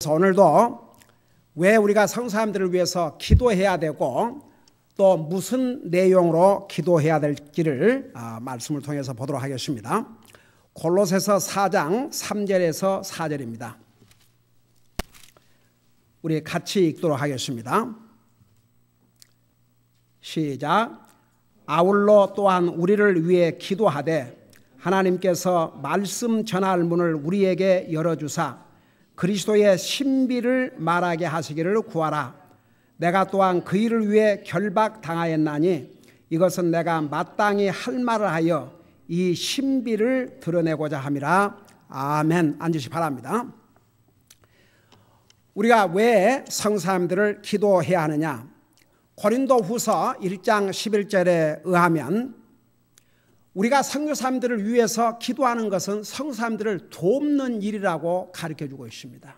그래서 오늘도 왜 우리가 성사람들을 위해서 기도해야 되고 또 무슨 내용으로 기도해야 될지를 말씀을 통해서 보도록 하겠습니다. 골로새서 4장 3절에서 4절입니다. 우리 같이 읽도록 하겠습니다. 시작. 아울러 또한 우리를 위해 기도하되 하나님께서 말씀 전할 문을 우리에게 열어주사 그리스도의 신비를 말하게 하시기를 구하라. 내가 또한 그 일을 위해 결박당하였나니 이것은 내가 마땅히 할 말을 하여 이 신비를 드러내고자 함이라. 아멘. 앉으시 바랍니다. 우리가 왜 성사람들을 기도해야 하느냐? 고린도후서 1장 11절에 의하면 우리가 선교사람들을 위해서 기도하는 것은 성사람들을 돕는 일이라고 가르쳐주고 있습니다.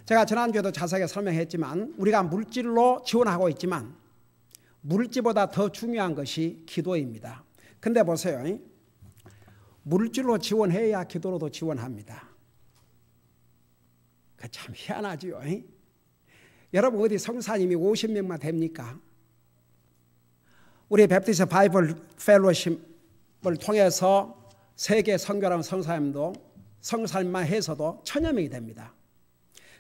제가 지난주에도 자세하게 설명했지만 우리가 물질로 지원하고 있지만 물질보다 더 중요한 것이 기도입니다. 근데 보세요. 물질로 지원해야 기도로도 지원합니다. 그 참 희한하지요. 여러분 어디 성사님이 50명만 됩니까? 우리 베프티스 바이블 펠로십을 통해서 세계 선교라는 성사님만 해서도 1000여 명이 됩니다.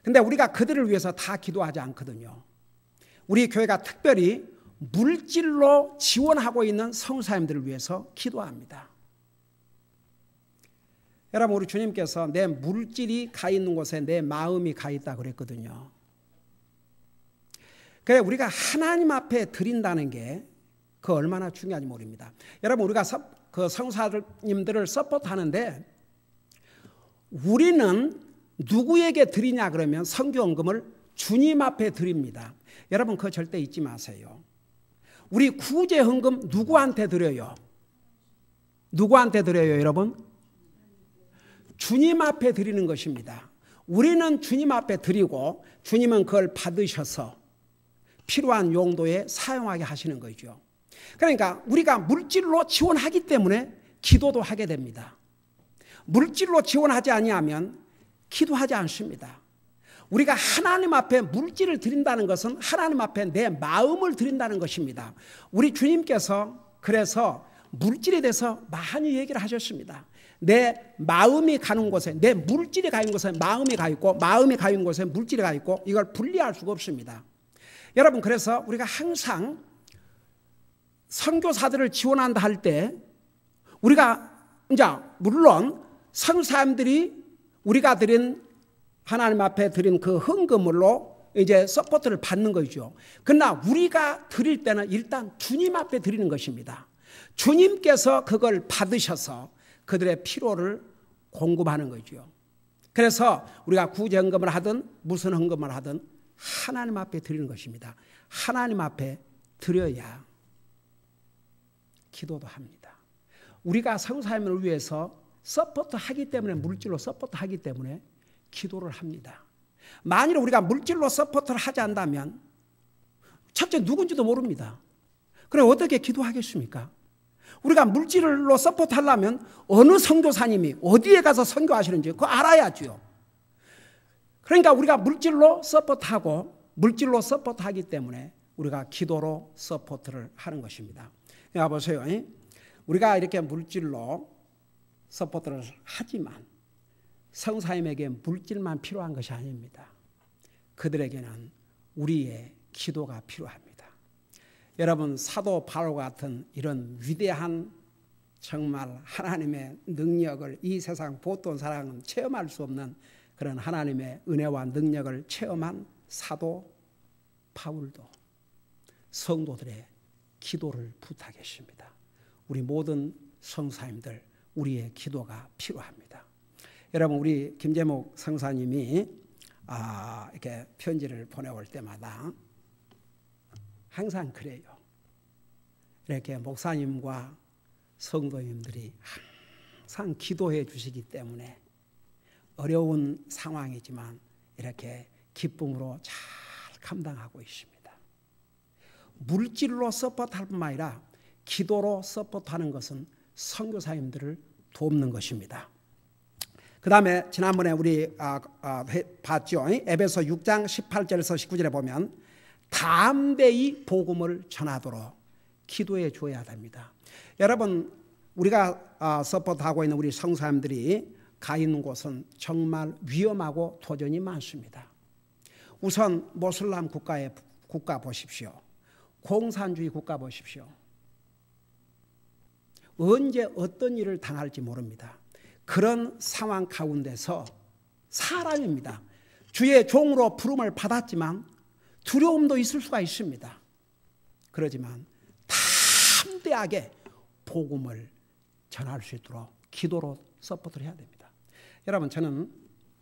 근데 우리가 그들을 위해서 다 기도하지 않거든요. 우리 교회가 특별히 물질로 지원하고 있는 성사님들을 위해서 기도합니다. 여러분 우리 주님께서 내 물질이 가 있는 곳에 내 마음이 가 있다 그랬거든요. 그래 우리가 하나님 앞에 드린다는 게 그 얼마나 중요한지 모릅니다. 여러분 우리가 그 성사님들을 서포트하는데 우리는 누구에게 드리냐 그러면 선교헌금을 주님 앞에 드립니다. 여러분 그거 절대 잊지 마세요. 우리 구제헌금 누구한테 드려요? 누구한테 드려요 여러분? 주님 앞에 드리는 것입니다. 우리는 주님 앞에 드리고 주님은 그걸 받으셔서 필요한 용도에 사용하게 하시는 거죠. 그러니까 우리가 물질로 지원하기 때문에 기도도 하게 됩니다. 물질로 지원하지 아니하면 기도하지 않습니다. 우리가 하나님 앞에 물질을 드린다는 것은 하나님 앞에 내 마음을 드린다는 것입니다. 우리 주님께서 그래서 물질에 대해서 많이 얘기를 하셨습니다. 내 마음이 가는 곳에 내 물질이 가 있는 곳에 마음이 가 있고 마음이 가 있는 곳에 물질이 가 있고 이걸 분리할 수가 없습니다. 여러분 그래서 우리가 항상 선교사들을 지원한다 할 때 우리가 이제 물론 선교사님들이 우리가 드린 하나님 앞에 드린 그 헌금으로 이제 서포트를 받는 거죠. 그러나 우리가 드릴 때는 일단 주님 앞에 드리는 것입니다. 주님께서 그걸 받으셔서 그들의 필요를 공급하는 거죠. 그래서 우리가 구제헌금을 하든 무슨 헌금을 하든 하나님 앞에 드리는 것입니다. 하나님 앞에 드려야 기도도 합니다. 우리가 성사님을 위해서 서포트하기 때문에 물질로 서포트하기 때문에 기도를 합니다. 만일 우리가 물질로 서포트를 하지 않다면 첫째 누군지도 모릅니다. 그럼 어떻게 기도하겠습니까? 우리가 물질로 서포트하려면 어느 선교사님이 어디에 가서 선교하시는지 그거 알아야죠. 그러니까 우리가 물질로 서포트하고 물질로 서포트하기 때문에 우리가 기도로 서포트를 하는 것입니다. 야 보세요. 우리가 이렇게 물질로 서포트를 하지만 성사님에게 물질만 필요한 것이 아닙니다. 그들에게는 우리의 기도가 필요합니다. 여러분 사도 바울 같은 이런 위대한 정말 하나님의 능력을 이 세상 보통 사람은 체험할 수 없는 그런 하나님의 은혜와 능력을 체험한 사도 바울도 성도들의 기도를 부탁했습니다. 우리 모든 성사님들 우리의 기도가 필요합니다. 여러분 우리 김재목 성사님이 이렇게 편지를 보내올 때마다 항상 그래요. 이렇게 목사님과 성도님들이 항상 기도해 주시기 때문에 어려운 상황이지만 이렇게 기쁨으로 잘 감당하고 있습니다. 물질로 서포트할 뿐만 아니라 기도로 서포트하는 것은 선교사님들을 돕는 것입니다. 그 다음에 지난번에 우리 봤죠. 에베소 6장 18절에서 19절에 보면 담대히 복음을 전하도록 기도해 줘야 됩니다. 여러분, 우리가 서포트하고 있는 우리 성사님들이 가 있는 곳은 정말 위험하고 도전이 많습니다. 우선 모슬람 국가 보십시오. 공산주의 국가 보십시오. 언제 어떤 일을 당할지 모릅니다. 그런 상황 가운데서 사람입니다. 주의 종으로 부름을 받았지만 두려움도 있을 수가 있습니다. 그러지만 담대하게 복음을 전할 수 있도록 기도로 서포트를 해야 됩니다. 여러분, 저는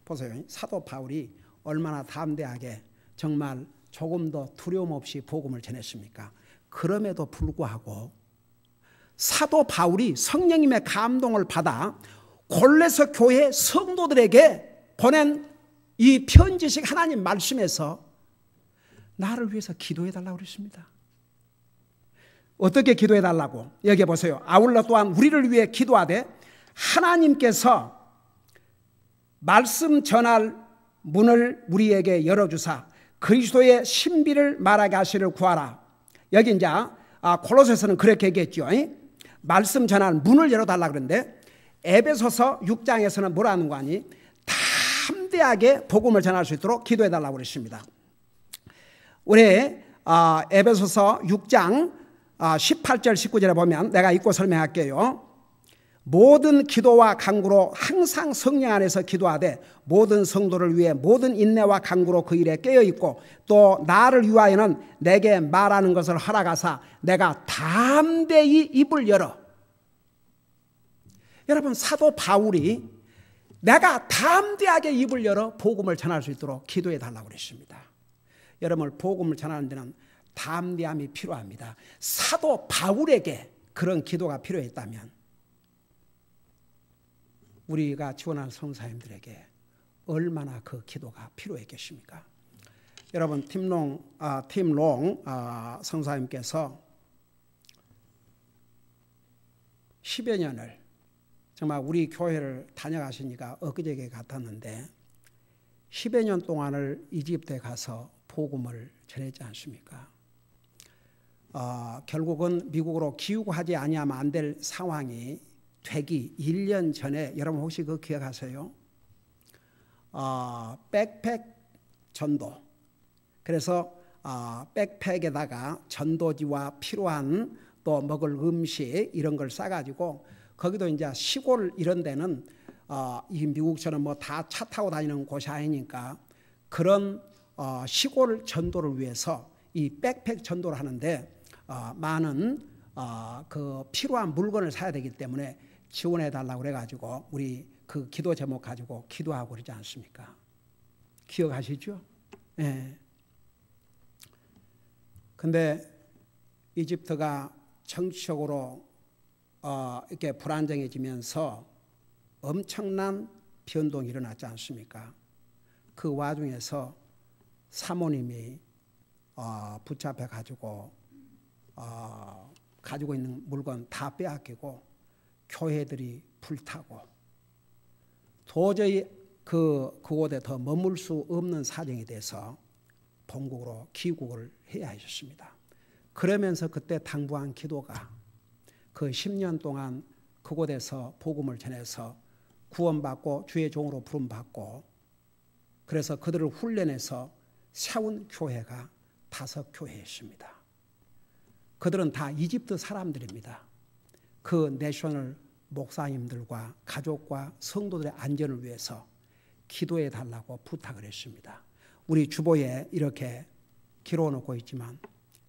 보세요. 사도 바울이 얼마나 담대하게 정말 조금도 두려움 없이 복음을 전했습니까? 그럼에도 불구하고 사도 바울이 성령님의 감동을 받아 골로새 교회 성도들에게 보낸 이 편지식 하나님 말씀에서 나를 위해서 기도해달라고 그랬습니다. 어떻게 기도해달라고? 여기 보세요. 아울러 또한 우리를 위해 기도하되 하나님께서 말씀 전할 문을 우리에게 열어주사 그리스도의 신비를 말하게 하시를 구하라. 여기 이제 골로새서는 그렇게 얘기했죠. 말씀 전할 문을 열어달라 그러는데 에베소서 6장에서는 뭐라는 거 아니? 담대하게 복음을 전할 수 있도록 기도해달라고 그랬습니다. 우리 에베소서 6장 18절 19절에 보면 내가 읽고 설명할게요. 모든 기도와 간구로 항상 성령 안에서 기도하되 모든 성도를 위해 모든 인내와 간구로 그 일에 깨어있고 또 나를 위하여는 내게 말하는 것을 허락하사 내가 담대히 입을 열어. 여러분, 사도 바울이 내가 담대하게 입을 열어 복음을 전할 수 있도록 기도해 달라고 그랬습니다. 여러분, 복음을 전하는 데는 담대함이 필요합니다. 사도 바울에게 그런 기도가 필요했다면 우리가 지원하는 성사님들에게 얼마나 그 기도가 필요했겠습니까? 여러분, 팀롱 성사님께서 10여 년을 정말 우리 교회를 다녀가시니까 엊그저께 같았는데 10여 년 동안을 이집트에 가서 복음을 전했지 않습니까? 결국은 미국으로 귀국하지 아니하면 안 될 상황이 되기 1년 전에 여러분 혹시 그거 기억하세요? 백팩 전도. 그래서 백팩에다가 전도지와 필요한 또 먹을 음식 이런 걸 싸가지고 거기도 이제 시골 이런 데는 이 미국처럼 뭐 다 차 타고 다니는 곳이 아니니까 그런 시골 전도를 위해서 이 백팩 전도를 하는데 많은 그 필요한 물건을 사야 되기 때문에 지원해 달라고 그래가지고 우리 그 기도 제목 가지고 기도하고 그러지 않습니까? 기억하시죠? 예. 근데 이집트가 정치적으로 이렇게 불안정해지면서 엄청난 변동이 일어났지 않습니까? 그 와중에서 사모님이 붙잡혀 가지고 가지고 있는 물건 다 빼앗기고 교회들이 불타고 도저히 그곳에 더 머물 수 없는 사정이 돼서 본국으로 귀국을 해야 하셨습니다. 그러면서 그때 당부한 기도가 그 10년 동안 그곳에서 복음을 전해서 구원받고 주의 종으로 부름받고 그래서 그들을 훈련해서 세운 교회가 5교회였습니다. 그들은 다 이집트 사람들입니다. 그 내셔널 목사님들과 가족과 성도들의 안전을 위해서 기도해 달라고 부탁을 했습니다. 우리 주보에 이렇게 기록해놓고 있지만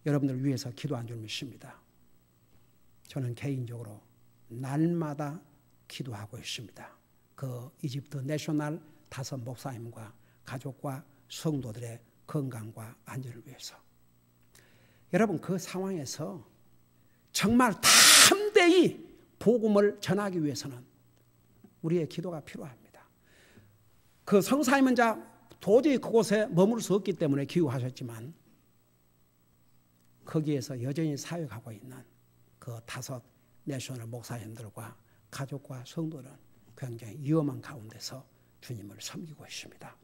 여러분들 위해서 기도한 줄 믿습니다. 저는 개인적으로 날마다 기도하고 있습니다. 그 이집트 내셔널 5 목사님과 가족과 성도들의 건강과 안전을 위해서. 여러분, 그 상황에서 정말 담대히 복음을 전하기 위해서는 우리의 기도가 필요합니다. 그 성사님은 도저히 그곳에 머물 수 없기 때문에 귀국하셨지만 거기에서 여전히 사역하고 있는 그 5 내셔널 목사님들과 가족과 성도는 굉장히 위험한 가운데서 주님을 섬기고 있습니다.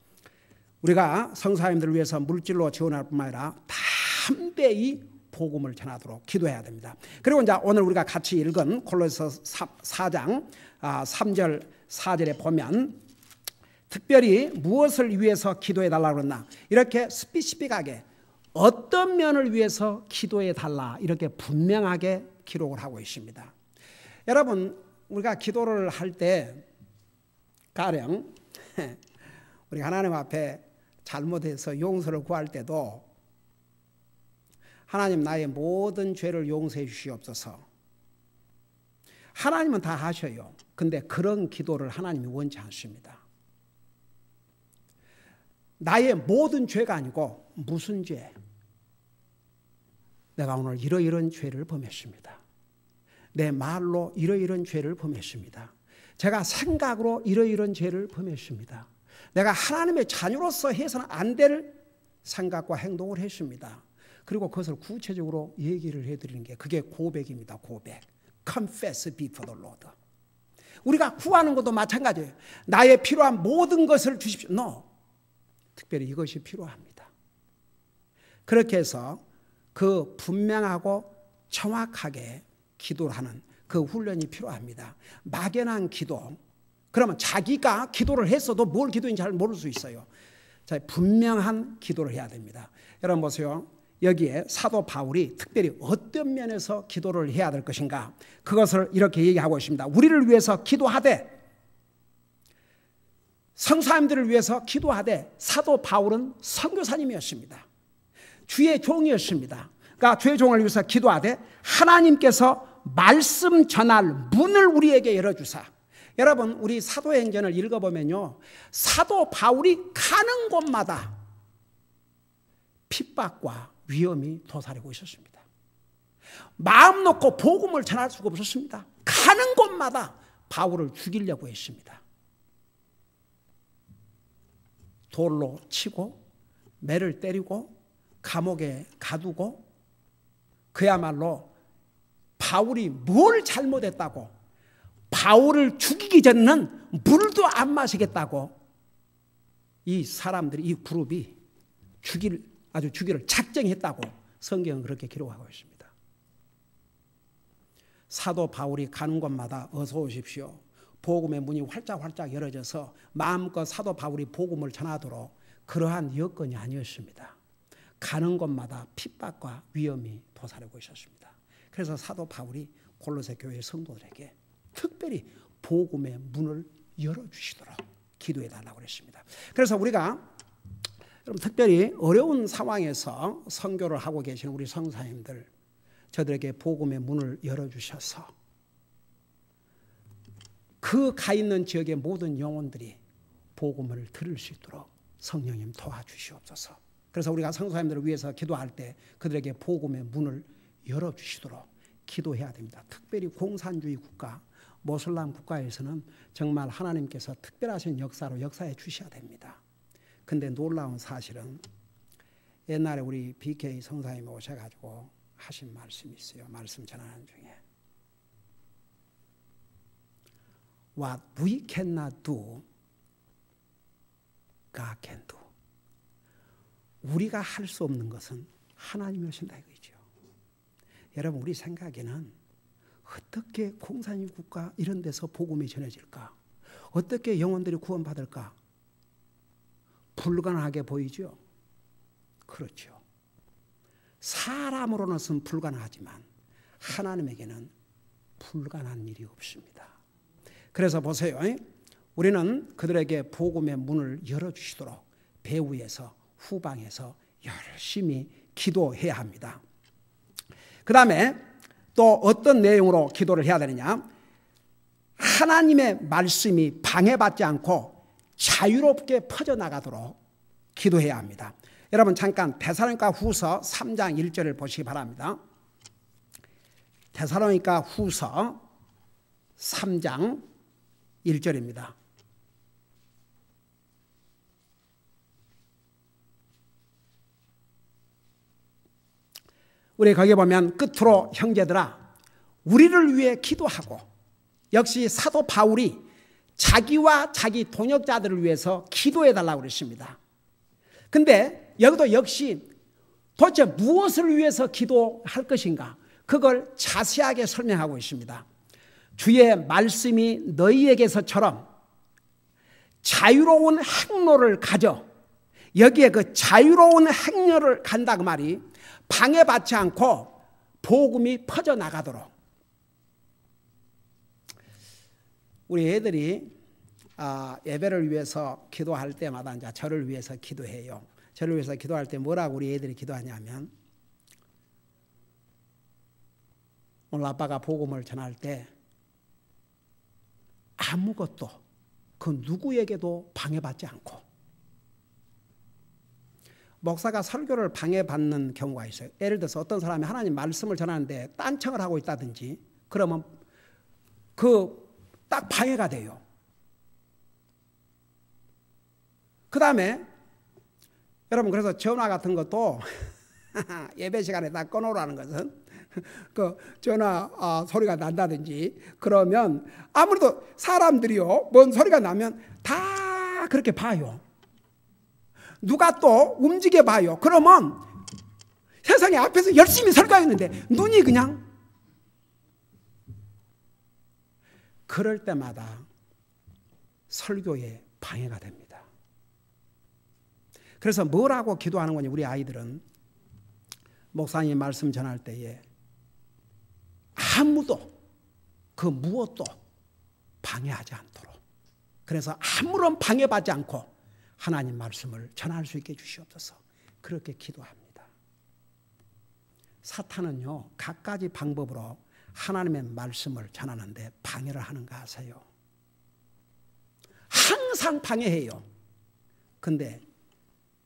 우리가 성사님들을 위해서 물질로 지원할 뿐만 아니라 담대히 복음을 전하도록 기도해야 됩니다. 그리고 이제 오늘 우리가 같이 읽은 골로새서 4장 3절 4절에 보면 특별히 무엇을 위해서 기도해 달라고 그러나 이렇게 스피시픽하게 어떤 면을 위해서 기도해 달라 이렇게 분명하게 기록을 하고 있습니다. 여러분 우리가 기도를 할 때 가령 우리 하나님 앞에 잘못해서 용서를 구할 때도 하나님 나의 모든 죄를 용서해 주시옵소서. 하나님은 다 하셔요. 근데 그런 기도를 하나님이 원치 않습니다. 나의 모든 죄가 아니고 무슨 죄? 내가 오늘 이러이러한 죄를 범했습니다. 내 말로 이러이러한 죄를 범했습니다. 제가 생각으로 이러이러한 죄를 범했습니다. 내가 하나님의 자녀로서 해서는 안 될 생각과 행동을 했습니다. 그리고 그것을 구체적으로 얘기를 해드리는 게 그게 고백입니다. 고백. Confess before the Lord. 우리가 구하는 것도 마찬가지예요. 나의 필요한 모든 것을 주십시오. No. 특별히 이것이 필요합니다. 그렇게 해서 그 분명하고 정확하게 기도를 하는 그 훈련이 필요합니다. 막연한 기도. 그러면 자기가 기도를 했어도 뭘 기도인지 잘 모를 수 있어요. 자, 분명한 기도를 해야 됩니다. 여러분 보세요. 여기에 사도 바울이 특별히 어떤 면에서 기도를 해야 될 것인가 그것을 이렇게 얘기하고 있습니다. 우리를 위해서 기도하되 성사님들을 위해서 기도하되 사도 바울은 선교사님이었습니다. 주의 종이었습니다. 그러니까 주의 종을 위해서 기도하되 하나님께서 말씀 전할 문을 우리에게 열어주사. 여러분 우리 사도행전을 읽어보면요 사도 바울이 가는 곳마다 핍박과 위험이 도사리고 있었습니다. 마음 놓고 복음을 전할 수가 없었습니다. 가는 곳마다 바울을 죽이려고 했습니다. 돌로 치고 매를 때리고 감옥에 가두고 그야말로 바울이 뭘 잘못했다고 바울을 죽이기 전에는 물도 안 마시겠다고 이 사람들이 이 그룹이 죽이를 작정했다고 성경은 그렇게 기록하고 있습니다. 사도 바울이 가는 곳마다 어서 오십시오. 복음의 문이 활짝활짝 열어져서 마음껏 사도 바울이 복음을 전하도록 그러한 여건이 아니었습니다. 가는 곳마다 핍박과 위험이 도사리고 있었습니다. 그래서 사도 바울이 골로새 교회 성도들에게 특별히 복음의 문을 열어주시도록 기도해달라고 그랬습니다. 그래서 우리가 여러분 특별히 어려운 상황에서 선교를 하고 계시는 우리 성사님들 저들에게 복음의 문을 열어주셔서 그 가 있는 지역의 모든 영혼들이 복음을 들을 수 있도록 성령님 도와주시옵소서. 그래서 우리가 성사님들을 위해서 기도할 때 그들에게 복음의 문을 열어주시도록 기도해야 됩니다. 특별히 공산주의 국가, 모슬람 국가에서는 정말 하나님께서 특별하신 역사로 역사해 주셔야 됩니다. 근데 놀라운 사실은 옛날에 우리 BK 성사님이 오셔가지고 하신 말씀이 있어요. 말씀 전하는 중에 What we cannot do, God can do. 우리가 할 수 없는 것은 하나님이 하신다 이거죠. 여러분 우리 생각에는 어떻게 공산주의 국가 이런 데서 복음이 전해질까? 어떻게 영혼들이 구원받을까? 불가능하게 보이죠? 그렇죠. 사람으로는 불가능하지만 하나님에게는 불가능한 일이 없습니다. 그래서 보세요. 우리는 그들에게 복음의 문을 열어주시도록 배후에서 후방에서 열심히 기도해야 합니다. 그 다음에 또 어떤 내용으로 기도를 해야 되느냐? 하나님의 말씀이 방해받지 않고 자유롭게 퍼져나가도록 기도해야 합니다. 여러분 잠깐 데살로니가 후서 3장 1절을 보시기 바랍니다. 데살로니가 후서 3장 1절입니다. 우리 거기에 보면 끝으로 형제들아 우리를 위해 기도하고 역시 사도 바울이 자기와 자기 동역자들을 위해서 기도해 달라고 그랬습니다. 근데 여기도 역시 도대체 무엇을 위해서 기도할 것인가? 그걸 자세하게 설명하고 있습니다. 주의 말씀이 너희에게서처럼 자유로운 행로를 가져, 여기에 그 자유로운 행로를 간다 그 말이 방해받지 않고 복음이 퍼져나가도록. 우리 애들이 예배를 위해서 기도할 때마다 이제 저를 위해서 기도해요. 저를 위해서 기도할 때 뭐라고 우리 애들이 기도하냐면, 오늘 아빠가 복음을 전할 때 아무것도 그 누구에게도 방해받지 않고, 목사가 설교를 방해받는 경우가 있어요. 예를 들어서 어떤 사람이 하나님 말씀을 전하는데 딴청을 하고 있다든지 그러면 그 딱 방해가 돼요. 그 다음에 여러분, 그래서 전화 같은 것도 예배 시간에 딱 꺼놓으라는 것은 그 전화 소리가 난다든지 그러면 아무래도 사람들이요, 뭔 소리가 나면 다 그렇게 봐요. 누가 또 움직여 봐요. 그러면 세상에 앞에서 열심히 설교했는데 눈이 그냥, 그럴 때마다 설교에 방해가 됩니다. 그래서 뭐라고 기도하는 거냐, 우리 아이들은 목사님 말씀 전할 때에 아무도 그 무엇도 방해하지 않도록, 그래서 아무런 방해받지 않고 하나님 말씀을 전할 수 있게 주시옵소서, 그렇게 기도합니다. 사탄은요, 갖가지 방법으로 하나님의 말씀을 전하는데 방해를 하는가 아세요? 항상 방해해요. 근데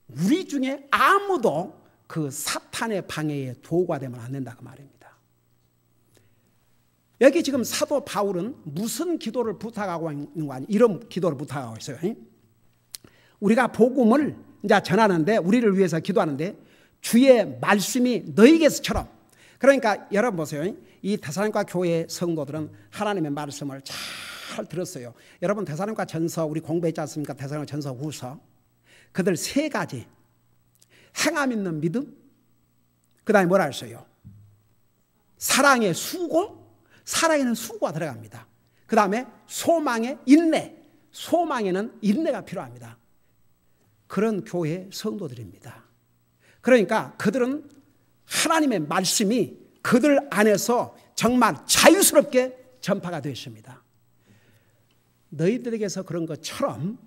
우리 중에 아무도 그 사탄의 방해에 도구가 되면 안 된다 그 말입니다. 여기 지금 사도 바울은 무슨 기도를 부탁하고 있는 거 아니에요? 이런 기도를 부탁하고 있어요. 우리가 복음을 이제 전하는데, 우리를 위해서 기도하는데 주의 말씀이 너희에게서처럼, 그러니까 여러분 보세요. 이 데살로니가 교회 성도들은 하나님의 말씀을 잘 들었어요. 여러분 데살로니가 전서 우리 공부했지 않습니까? 데살로니가 전서 후서. 그들 세 가지: 행함 있는 믿음, 그 다음에 뭐라 했어요? 사랑의 수고, 사랑에는 수고가 들어갑니다. 그 다음에 소망의 인내, 소망에는 인내가 필요합니다. 그런 교회 성도들입니다. 그러니까 그들은 하나님의 말씀이 그들 안에서 정말 자유스럽게 전파가 되었습니다. 너희들에게서 그런 것처럼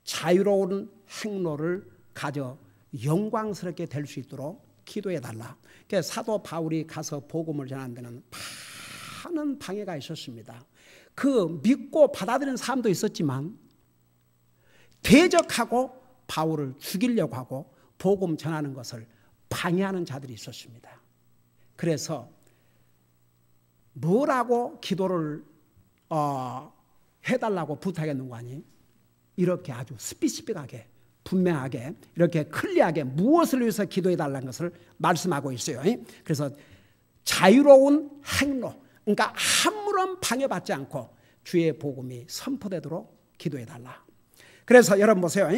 자유로운 행로를 가져 영광스럽게 될 수 있도록 기도해달라. 그래서 사도 바울이 가서 복음을 전하는 데는 많은 방해가 있었습니다. 그 믿고 받아들이는 사람도 있었지만 대적하고 바울을 죽이려고 하고 복음 전하는 것을 방해하는 자들이 있었습니다. 그래서 뭐라고 기도를 해달라고 부탁했는 거 아니? 이렇게 아주 스피시픽하게, 분명하게, 이렇게 클리어하게 무엇을 위해서 기도해달라는 것을 말씀하고 있어요. 그래서 자유로운 행로, 그러니까 아무런 방해받지 않고 주의 복음이 선포되도록 기도해달라. 그래서 여러분 보세요.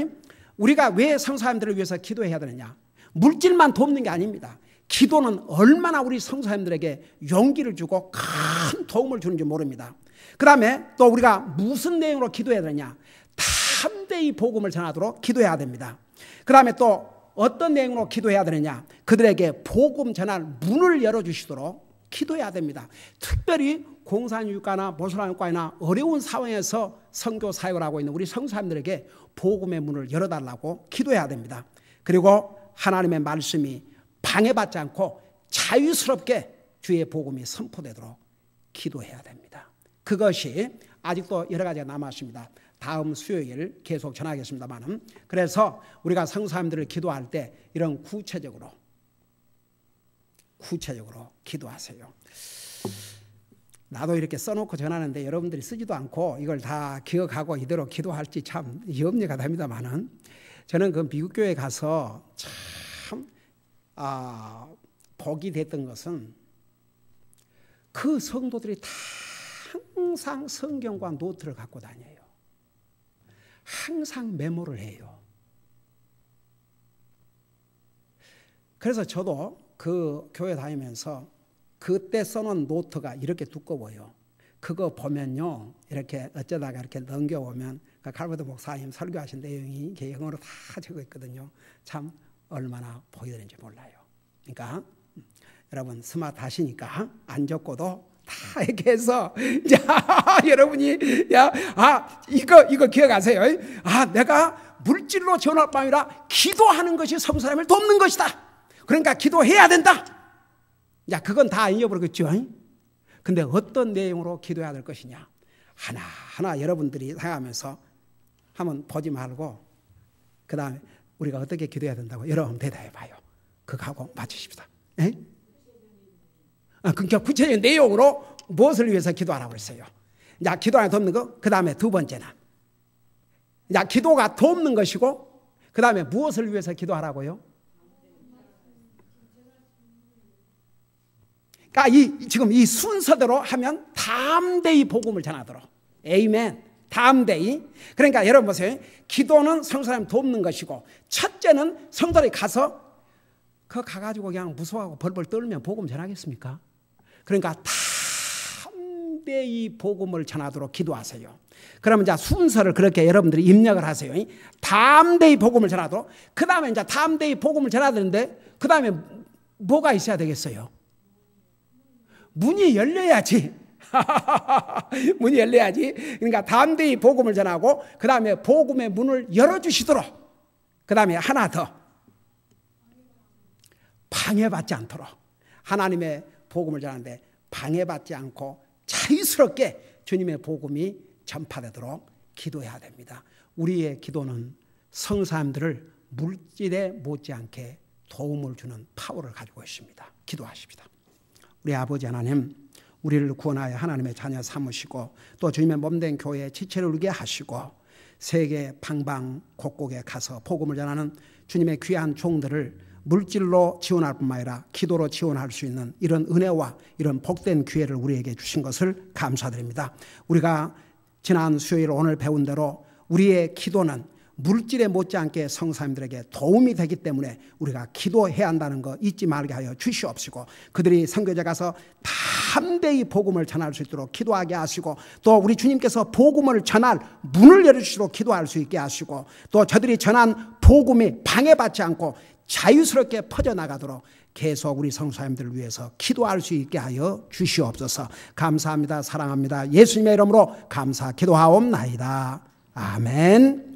우리가 왜 성사님들을 위해서 기도해야 되느냐? 물질만 돕는 게 아닙니다. 기도는 얼마나 우리 성사님들에게 용기를 주고 큰 도움을 주는지 모릅니다. 그 다음에 또 우리가 무슨 내용으로 기도해야 되느냐? 담대히 복음을 전하도록 기도해야 됩니다. 그 다음에 또 어떤 내용으로 기도해야 되느냐? 그들에게 복음 전할 문을 열어주시도록 기도해야 됩니다. 특별히 공산유가나 모슬람과나 어려운 상황에서 선교 사역을 하고 있는 우리 성사님들에게 복음의 문을 열어달라고 기도해야 됩니다. 그리고 하나님의 말씀이 방해받지 않고 자유스럽게 주의 복음이 선포되도록 기도해야 됩니다. 그것이 아직도 여러 가지가 남았습니다. 다음 수요일 계속 전하겠습니다만, 그래서 우리가 성사님들을 기도할 때 이런 구체적으로 기도하세요. 나도 이렇게 써놓고 전하는데 여러분들이 쓰지도 않고 이걸 다 기억하고 이대로 기도할지 참 염려가 됩니다만은, 저는 그 미국 교회 가서 참 복이 됐던 것은 그 성도들이 다 항상 성경과 노트를 갖고 다녀요. 항상 메모를 해요. 그래서 저도 그 교회 다니면서 그때 써놓은 노트가 이렇게 두꺼워요. 그거 보면요, 이렇게 어쩌다가 이렇게 넘겨보면 갈버드 목사님 설교하신 내용이 이렇게 영어로 다 적어 있거든요. 참 얼마나 보기 드는지 몰라요. 그러니까 여러분 스마트하시니까 안 적고도 다 이렇게 해서 여러분이 이거 기억하세요. 내가 물질로 전할 뿐 아니라 기도하는 것이 섬 사람을 돕는 것이다. 그러니까 기도해야 된다. 그건 다 잊어버리겠죠. 근데 어떤 내용으로 기도해야 될 것이냐 하나하나 여러분들이 생각하면서 한번 보지 말고 그 다음에 우리가 어떻게 기도해야 된다고 여러분 대답해 봐요. 그거하고 맞추십시다. 그러니까 구체적인 내용으로 무엇을 위해서 기도하라고 했어요. 기도하는 돕는 거. 그 다음에 두 번째는 기도가 돕는 것이고 그 다음에 무엇을 위해서 기도하라고요? 그러니까 지금 이 순서대로 하면 담대히 복음을 전하도록. 에이멘. 담대히. 그러니까 여러분 보세요. 기도는 성도님 돕는 것이고 첫째는 성도들이 가서 그거 가가지고 그냥 무서워하고 벌벌 떨면 복음 전하겠습니까? 그러니까 담대히 복음을 전하도록 기도하세요. 그러면 이제 순서를 그렇게 여러분들이 입력을 하세요. 담대히 복음을 전하도록. 그 다음에 이제 담대히 복음을 전해야 되는데 그 다음에 뭐가 있어야 되겠어요? 문이 열려야지. 문이 열려야지. 그러니까 담대히 복음을 전하고 그 다음에 복음의 문을 열어주시도록. 그 다음에 하나 더. 방해받지 않도록. 하나님의 복음을 전하는데 방해받지 않고 자유스럽게 주님의 복음이 전파되도록 기도해야 됩니다. 우리의 기도는 성사님들을 물질에 못지않게 도움을 주는 파워를 가지고 있습니다. 기도하십시다. 우리 아버지 하나님, 우리를 구원하여 하나님의 자녀 삼으시고 또 주님의 몸된 교회에 지체를 울게 하시고 세계 방방곡곡에 가서 복음을 전하는 주님의 귀한 종들을 물질로 지원할 뿐만 아니라 기도로 지원할 수 있는 이런 은혜와 이런 복된 기회를 우리에게 주신 것을 감사드립니다. 우리가 지난 수요일 오늘 배운 대로 우리의 기도는 물질에 못지않게 성사님들에게 도움이 되기 때문에 우리가 기도해야 한다는 거 잊지 말게 하여 주시옵시고 그들이 선교제 가서 담대히 복음을 전할 수 있도록 기도하게 하시고 또 우리 주님께서 복음을 전할 문을 열어주시도록 기도할 수 있게 하시고 또 저들이 전한 복음이 방해받지 않고 자유스럽게 퍼져나가도록 계속 우리 성도님들을 위해서 기도할 수 있게 하여 주시옵소서. 감사합니다. 사랑합니다. 예수님의 이름으로 감사 기도하옵나이다. 아멘.